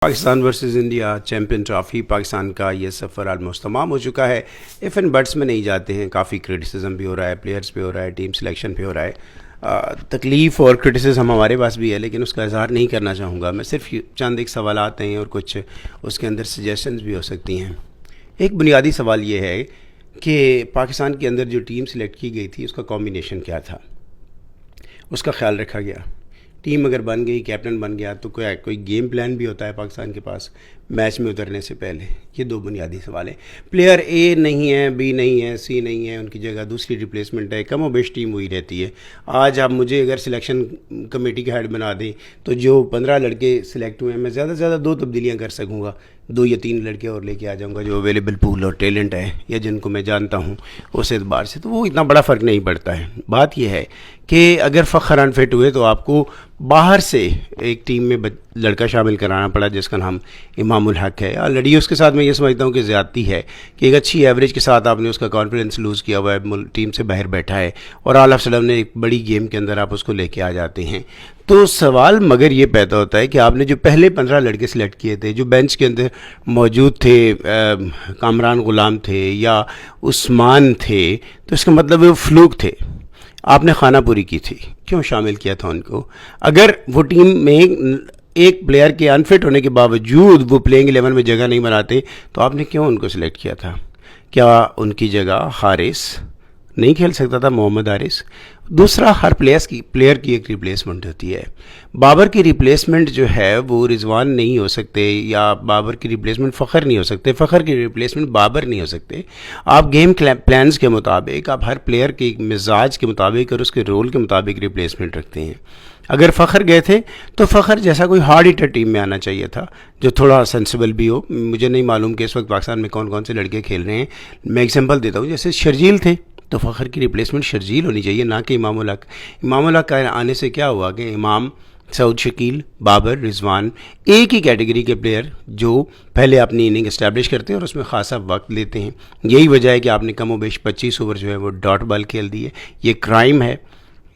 Pakistan versus India champion trophy Pakistan का ये सफ़र almost तमाम हो चुका है। इफ़ एंड बट्स में नहीं जाते हैं, काफ़ी क्रिटिसिज्म भी हो रहा है, प्लेयर्स पे हो रहा है, टीम सिलेक्शन पे हो रहा है। तकलीफ़ और क्रिटिसिज्म हमारे पास भी है, लेकिन उसका इजहार नहीं करना चाहूँगा मैं। सिर्फ चंद एक सवाल आते हैं और कुछ उसके अंदर सजेशंस भी हो सकती हैं। एक बुनियादी सवाल ये है कि पाकिस्तान के अंदर जो टीम सिलेक्ट की गई थी उसका कॉम्बिनेशन क्या था, उसका ख्याल रखा गया। टीम अगर बन गई, कैप्टन बन गया, तो कोई गेम प्लान भी होता है पाकिस्तान के पास मैच में उतरने से पहले। ये दो बुनियादी सवाल है। प्लेयर ए नहीं है, बी नहीं है, सी नहीं है, उनकी जगह दूसरी रिप्लेसमेंट है, कम बेश टीम वही रहती है। आज आप मुझे अगर सिलेक्शन कमेटी के हेड बना दें तो जो 15 लड़के सिलेक्ट हुए हैं, मैं ज़्यादा से ज़्यादा 2 तब्दीलियाँ कर सकूँगा, 2 या 3 लड़के और लेके आ जाऊँगा जो अवेलेबल पूल और टैलेंट है या जिनको मैं जानता हूँ उस एतबार से, तो वो इतना बड़ा फ़र्क नहीं पड़ता है। बात यह है कि अगर फ़खर अनफिट हुए तो आपको बाहर से एक टीम में लड़का शामिल कराना पड़ा जिसका नाम इमामुल हक है। ऑलरेडी उसके साथ मैं ये समझता हूँ कि ज़्यादती है कि एक अच्छी एवरेज के साथ आपने उसका कॉन्फिडेंस लूज़ किया हुआ है, टीम से बाहर बैठा है और ऑल ऑफ सडन एक बड़ी गेम के अंदर आप उसको लेके आ जाते हैं। तो सवाल मगर ये पैदा होता है कि आपने जो पहले 15 लड़के सिलेक्ट किए थे, जो बेंच के अंदर मौजूद थे, कामरान गुलाम थे या उस्मान थे, तो इसका मतलब वो फ्लूक थे, आपने खाना पूरी की थी, क्यों शामिल किया था उनको? अगर वो टीम में एक प्लेयर के अनफिट होने के बावजूद वो प्लेइंग 11 में जगह नहीं बनाते तो आपने क्यों उनको सिलेक्ट किया था? क्या उनकी जगह हारिस नहीं खेल सकता था, मोहम्मद हारिस? दूसरा, हर प्लेयर की एक रिप्लेसमेंट होती है। बाबर की रिप्लेसमेंट जो है वो रिजवान नहीं हो सकते, या बाबर की रिप्लेसमेंट फ़खर नहीं हो सकते, फ़खर की रिप्लेसमेंट बाबर नहीं हो सकते। आप गेम प्लान्स के मुताबिक, आप हर प्लेयर के मिजाज के मुताबिक और उसके रोल के मुताबिक रिप्लेसमेंट रखते हैं। अगर फ़खर गए थे तो फ़खर जैसा कोई हार्ड हिटर टीम में आना चाहिए था जो थोड़ा सेंसिबल भी हो। मुझे नहीं मालूम कि इस वक्त पाकिस्तान में कौन कौन से लड़के खेल रहे हैं। मैं एग्जांपल देता हूँ, जैसे शर्जील थे तो फ़खर की रिप्लेसमेंट शर्जील होनी चाहिए, ना कि इमामुल हक। इमामुल हक आने से क्या हुआ कि इमाम, सऊद शकील, बाबर, रिजवान एक ही कैटेगरी के प्लेयर जो पहले अपनी इनिंग इस्टेब्लिश करते हैं और उसमें खासा वक्त लेते हैं। यही वजह है कि आपने कम बेश 25 ओवर जो है वो डॉट बॉल खेल दी है। ये क्राइम है।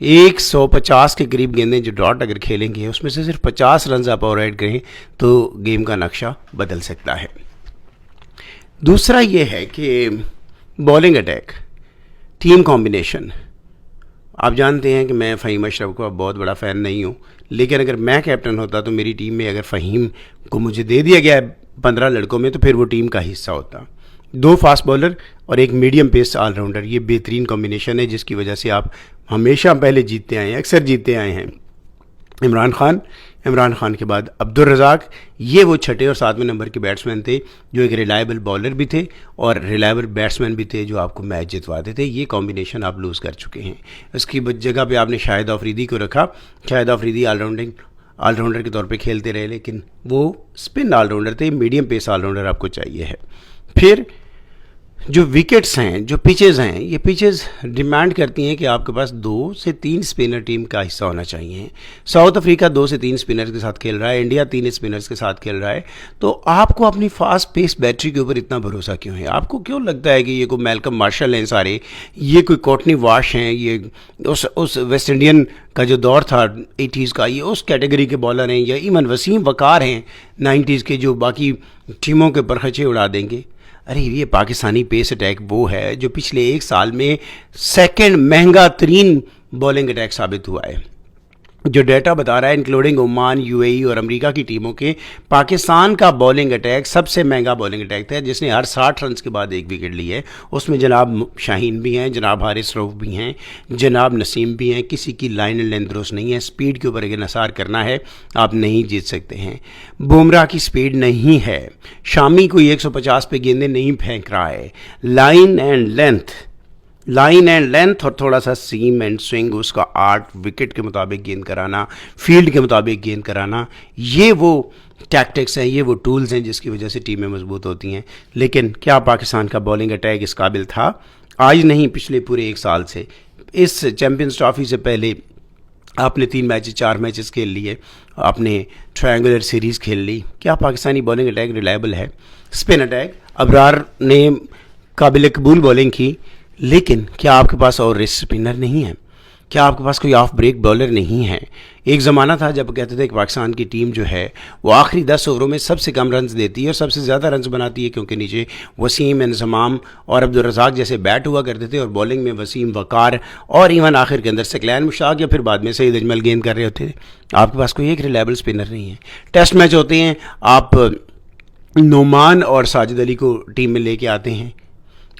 150 के करीब गेंदें जो डॉट अगर खेलेंगे उसमें से सिर्फ 50 रन आप ओवरराइड करें तो गेम का नक्शा बदल सकता है। दूसरा ये है कि बॉलिंग अटैक, टीम कॉम्बिनेशन। आप जानते हैं कि मैं फ़हीम अशरफ का बहुत बड़ा फ़ैन नहीं हूँ, लेकिन अगर मैं कैप्टन होता तो मेरी टीम में अगर फ़हीम को मुझे दे दिया गया है 15 लड़कों में तो फिर वो टीम का हिस्सा होता। 2 फास्ट बॉलर और एक मीडियम पेस ऑलराउंडर, ये बेहतरीन कॉम्बिनेशन है जिसकी वजह से आप हमेशा पहले जीतते आए हैं, अक्सर जीतते आए हैं। इमरान खान के बाद अब्दुल रज़ाक, ये वो छठे और 7वें नंबर के बैट्समैन थे जो एक रिलायबल बॉलर भी थे और रिलायबल बैट्समैन भी थे जो आपको मैच जितवाते थे। ये कॉम्बिनेशन आप लूज़ कर चुके हैं। इसकी जगह पे आपने शाहिद अफरीदी को रखा। शाहिद अफरीदी ऑलराउंडर के तौर पे खेलते रहे, लेकिन वो स्पिन ऑलराउंडर थे, मीडियम पेस ऑलराउंडर आपको चाहिए है। फिर जो विकेट्स हैं, जो पिचेज़ हैं, ये पिचेज़ डिमांड करती हैं कि आपके पास 2 से 3 स्पिनर टीम का हिस्सा होना चाहिए। साउथ अफ्रीका 2 से 3 स्पिनर्स के साथ खेल रहा है, इंडिया 3 स्पिनर्स के साथ खेल रहा है। तो आपको अपनी फास्ट पेस बैटरी के ऊपर इतना भरोसा क्यों है? आपको क्यों लगता है कि ये कोई मैल्कम मार्शल हैं सारे, ये कोई कॉटनी वाश हैं, ये उस वेस्ट इंडियन का जो दौर था 80s का, ये उस कैटेगरी के बॉलर हैं, या इवन वसीम वकार हैं 90s के जो बाकी टीमों के परखचे उड़ा देंगे? अरे ये पाकिस्तानी पेस अटैक वो है जो पिछले 1 साल में सेकंड महंगा तरीन बॉलिंग अटैक साबित हुआ है। जो डेटा बता रहा है इंक्लूडिंग ओमान, यूएई और अमेरिका की टीमों के, पाकिस्तान का बॉलिंग अटैक सबसे महंगा बॉलिंग अटैक था जिसने हर 60 रन के बाद 1 विकेट ली है। उसमें जनाब शाहीन भी हैं, जनाब हारिस रऊफ भी हैं, जनाब नसीम भी हैं। किसी की लाइन एंड लेंथ दुरुस्त नहीं है। स्पीड के ऊपर अगर निसार करना है आप नहीं जीत सकते हैं। बुमराह की स्पीड नहीं है। शामी कोई 150 पे गेंदें नहीं फेंक रहा है। लाइन एंड लेंथ और थोड़ा सा सीम एंड स्विंग, उसका आर्ट, विकेट के मुताबिक गेंद कराना, फील्ड के मुताबिक गेंद कराना, ये वो टैक्टिक्स हैं, ये वो टूल्स हैं जिसकी वजह से टीमें मजबूत होती हैं। लेकिन क्या पाकिस्तान का बॉलिंग अटैक इस काबिल था? आज नहीं, पिछले पूरे 1 साल से। इस चैम्पियंस ट्रॉफी से पहले आपने 4 मैचेस खेल लिए, आपने ट्रायंगुलर सीरीज़ खेल ली। क्या पाकिस्तानी बॉलिंग अटैक रिलायबल है? स्पिन अटैक, अबरार ने काबिल कबूल बॉलिंग की, लेकिन क्या आपके पास और रिस्ट स्पिनर नहीं है? क्या आपके पास कोई ऑफ ब्रेक बॉलर नहीं है? एक ज़माना था जब कहते थे कि पाकिस्तान की टीम जो है वो आखिरी 10 ओवरों में सबसे कम रन्स देती है और सबसे ज़्यादा रन्स बनाती है, क्योंकि नीचे वसीम, इंजमाम और अब्दुल रज़ाक जैसे बैट हुआ करते थे और बॉलिंग में वसीम, वकार और इवन आखिर के अंदर सकलैन मुश्ताक या फिर बाद में सईद अजमल गेंद कर रहे होते थे। आपके पास कोई एक रिलायबल स्पिनर नहीं है। टेस्ट मैच होते हैं, आप नोमान और साजिद अली को टीम में लेके आते हैं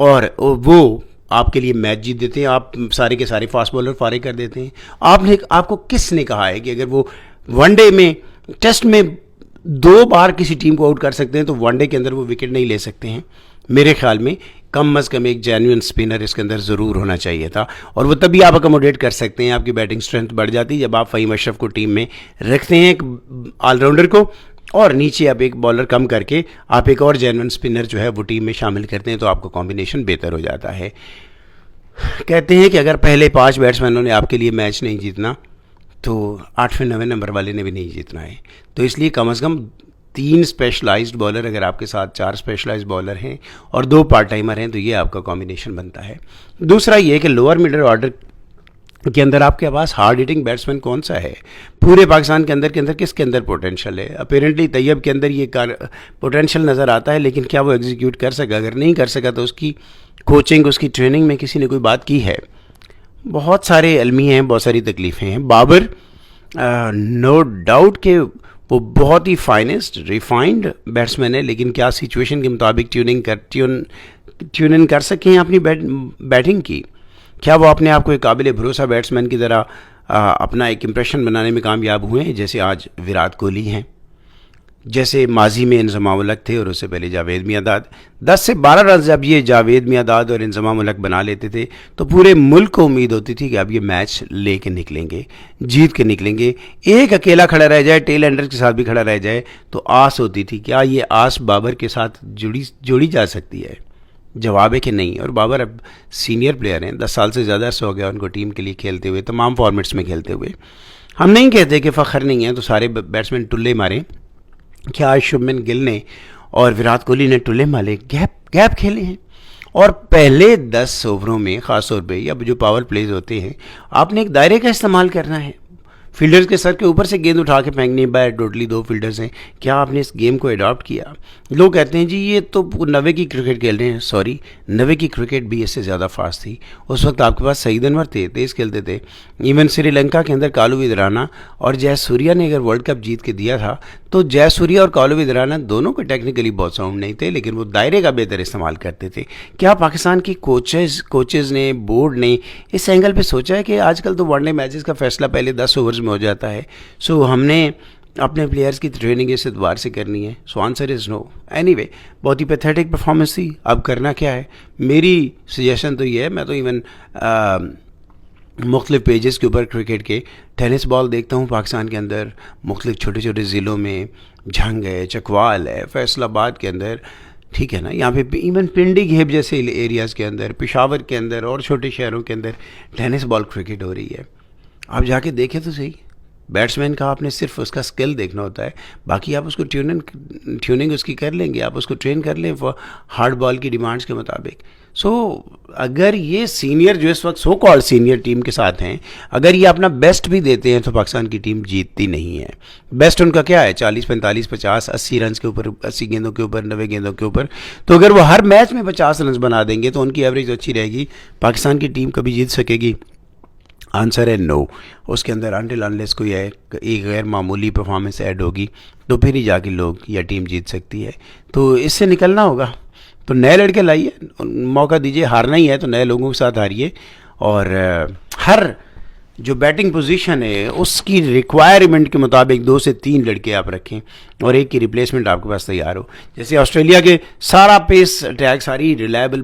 और वो आपके लिए मैच जीत देते हैं, आप सारे के सारे फास्ट बॉलर फारिग कर देते हैं। आपको किसने कहा है कि अगर वो वनडे में, टेस्ट में 2 बार किसी टीम को आउट कर सकते हैं तो वनडे के अंदर वो विकेट नहीं ले सकते हैं? मेरे ख्याल में कम अज़ कम एक जेन्युइन स्पिनर इसके अंदर ज़रूर होना चाहिए था, और वो तभी आप अकोमोडेट कर सकते हैं, आपकी बैटिंग स्ट्रेंथ बढ़ जाती है जब आप फ़हीम अशरफ को टीम में रखते हैं, एक ऑलराउंडर को, और नीचे आप एक बॉलर कम करके आप एक और जेन्युइन स्पिनर जो है वो टीम में शामिल करते हैं, तो आपका कॉम्बिनेशन बेहतर हो जाता है। कहते हैं कि अगर पहले 5 बैट्समैनों ने आपके लिए मैच नहीं जीतना तो 8वें 9वें नंबर वाले ने भी नहीं जीतना है। तो इसलिए कम से कम 3 स्पेशलाइज्ड बॉलर, अगर आपके साथ 4 स्पेशलाइज्ड बॉलर हैं और 2 पार्ट टाइमर हैं, तो ये आपका कॉम्बिनेशन बनता है। दूसरा ये कि लोअर मिडल ऑर्डर के अंदर आपके पास हार्ड हिटिंग बैट्समैन कौन सा है? पूरे पाकिस्तान के अंदर किसके अंदर पोटेंशियल है? अपेरेंटली तैयब के अंदर ये पोटेंशियल नज़र आता है, लेकिन क्या वो एग्जीक्यूट कर सका? अगर नहीं कर सका तो उसकी कोचिंग, उसकी ट्रेनिंग में किसी ने कोई बात की है? बहुत सारे अलमी हैं, बहुत सारी तकलीफ़ें हैं। बाबर नो डाउट के वो बहुत ही फाइनेस्ट रिफाइंड बैट्समैन है, लेकिन क्या सिचुएशन के मुताबिक ट्यून इन कर सकें अपनी बैटिंग की? क्या वो अपने आप को एक काबिल भरोसा बैट्समैन की तरह अपना एक इम्प्रेशन बनाने में कामयाब हुए हैं, जैसे आज विराट कोहली हैं, जैसे माजी में इंजमाम उल हक थे और उससे पहले जावेद मियांदाद? 10 से 12 रन जब ये जावेद मियांदाद और इंजमाम उल हक बना लेते थे तो पूरे मुल्क को उम्मीद होती थी कि अब ये मैच लेके निकलेंगे, जीत के निकलेंगे। एक अकेला खड़ा रह जाए, टेल एंडर के साथ भी खड़ा रह जाए तो आस होती थी। क्या ये आस बाबर के साथ जोड़ी जा सकती है? जवाब है कि नहीं। और बाबर अब सीनियर प्लेयर हैं, 10 साल से ज़्यादा अर्सा हो गया उनको टीम के लिए खेलते हुए, तमाम फॉर्मेट्स में खेलते हुए। हम नहीं कहते कि फ़ख्र नहीं है तो सारे बैट्समैन टुल्ले मारें। क्या आज शुभमन गिल ने और विराट कोहली ने टुल्ले मारे? गैप खेले हैं, और पहले 10 ओवरों में ख़ास तौर पे या जो पावर प्लेज होते हैं, आपने एक दायरे का इस्तेमाल करना है। फील्डर्स के सर के ऊपर से गेंद उठा के फेंकनी है, टोटली 2 फील्डर्स हैं। क्या आपने इस गेम को अडॉप्ट किया? लोग कहते हैं जी ये तो 90 की क्रिकेट खेल रहे हैं। सॉरी, 90 की क्रिकेट भी इससे ज़्यादा फास्ट थी। उस वक्त आपके पास सईद अनवर थे, तेज़ खेलते थे। इवन श्रीलंका के अंदर कालू विदराना और जयसूर्या ने अगर वर्ल्ड कप जीत के दिया था तो जयसूर्या और कालू विदराना दोनों को टेक्निकली बहुत साउंड नहीं थे, लेकिन वो दायरे का बेहतर इस्तेमाल करते थे। क्या पाकिस्तान की कोचेज़ ने, बोर्ड ने इस एंगल पे सोचा है कि आजकल तो वनडे मैचेस का फैसला पहले 10 ओवर्स में हो जाता है, सो हमने अपने प्लेयर्स की ट्रेनिंग इस एतबार से करनी है? So answer is no. Anyway, बहुत ही पैथेटिक परफॉर्मेंस थी। अब करना क्या है? मेरी सजेशन तो ये है, मैं तो इवन मुख्तलिफ पेजेस के ऊपर क्रिकेट के टेनिस बॉल देखता हूँ पाकिस्तान के अंदर, मुख्तलिफ छोटे छोटे ज़िलों में, झंग है, चकवाल है, फैसलाबाद के अंदर, ठीक है ना, यहाँ पे इवन पिंडी घेब जैसे एरियाज़ के अंदर, पेशावर के अंदर और छोटे शहरों के अंदर टेनिस बॉल क्रिकेट हो रही है। आप जाके देखें तो सही। बैट्समैन का आपने सिर्फ उसका स्किल देखना होता है, बाकी आप उसको ट्यूनिंग उसकी कर लेंगे, आप उसको ट्रेन कर लें हार्ड बॉल की डिमांड्स के मुताबिक। सो अगर ये सीनियर जो इस वक्त सो कॉल्ड सीनियर टीम के साथ हैं, अगर ये अपना बेस्ट भी देते हैं तो पाकिस्तान की टीम जीतती नहीं है। बेस्ट उनका क्या है? 40, 45, 50, 80 रन के ऊपर, 80 गेंदों के ऊपर, 90 गेंदों के ऊपर। तो अगर वो हर मैच में 50 रन बना देंगे तो उनकी एवरेज अच्छी रहेगी। पाकिस्तान की टीम कभी जीत सकेगी? आंसर है नो। उसके अंदर अनटिल अनलेस कोई एक गैर मामूली परफॉर्मेंस ऐड होगी तो फिर ही जाके लोग या टीम जीत सकती है। तो इससे निकलना होगा तो नए लड़के लाइए, मौका दीजिए। हारना ही है तो नए लोगों के साथ हारिए, और हर जो बैटिंग पोजीशन है उसकी रिक्वायरमेंट के मुताबिक 2 से 3 लड़के आप रखें और एक की रिप्लेसमेंट आपके पास तैयार हो। जैसे ऑस्ट्रेलिया के सारा पेस अटैक, सारी रिलायबल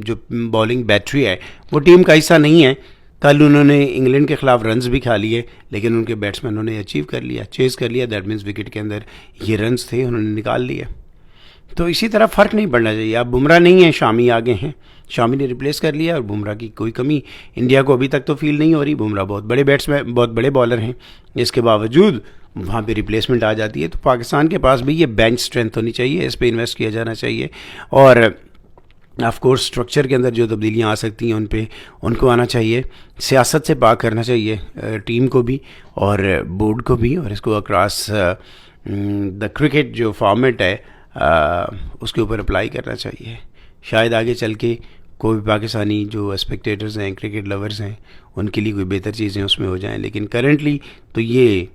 जो बॉलिंग बैटरी है वो टीम का हिस्सा नहीं है। कल उन्होंने इंग्लैंड के ख़िलाफ़ रन्स भी खा लिए, लेकिन उनके बैट्समैनों ने अचीव कर लिया, चेज़ कर लिया। दैट मीन्स विकेट के अंदर ये रन्स थे, उन्होंने निकाल लिए। तो इसी तरह फ़र्क नहीं पड़ना चाहिए। अब बुमराह नहीं है, शामी आगे हैं, शामी ने रिप्लेस कर लिया, और बुमराह की कोई कमी इंडिया को अभी तक तो फील नहीं हो रही। बुमराह बहुत बड़े बैट्समैन, बहुत बड़े बॉलर हैं, इसके बावजूद वहाँ पे रिप्लेसमेंट आ जाती है। तो पाकिस्तान के पास भी ये बेंच स्ट्रेंथ होनी चाहिए, इस पर इन्वेस्ट किया जाना चाहिए। और ऑफ कोर्स स्ट्रक्चर के अंदर जो तब्दीलियाँ आ सकती हैं उनको आना चाहिए, सियासत से पाक करना चाहिए टीम को भी और बोर्ड को भी, और इसको अक्रॉस द क्रिकेट जो फॉर्मेट है उसके ऊपर अप्लाई करना चाहिए। शायद आगे चल के कोई भी पाकिस्तानी जो स्पेक्टेटर्स हैं, क्रिकेट लवर्स हैं, उनके लिए कोई बेहतर चीज़ें उसमें हो जाएं, लेकिन करेंटली तो ये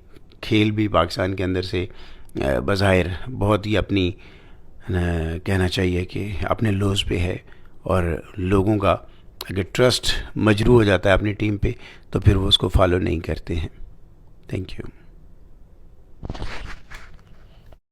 खेल भी पाकिस्तान के अंदर से बज़ाहिर बहुत ही अपनी कहना चाहिए कि अपने लोज पे है, और लोगों का अगर ट्रस्ट मजरू हो जाता है अपनी टीम पे तो फिर वो उसको फॉलो नहीं करते हैं। Thank you.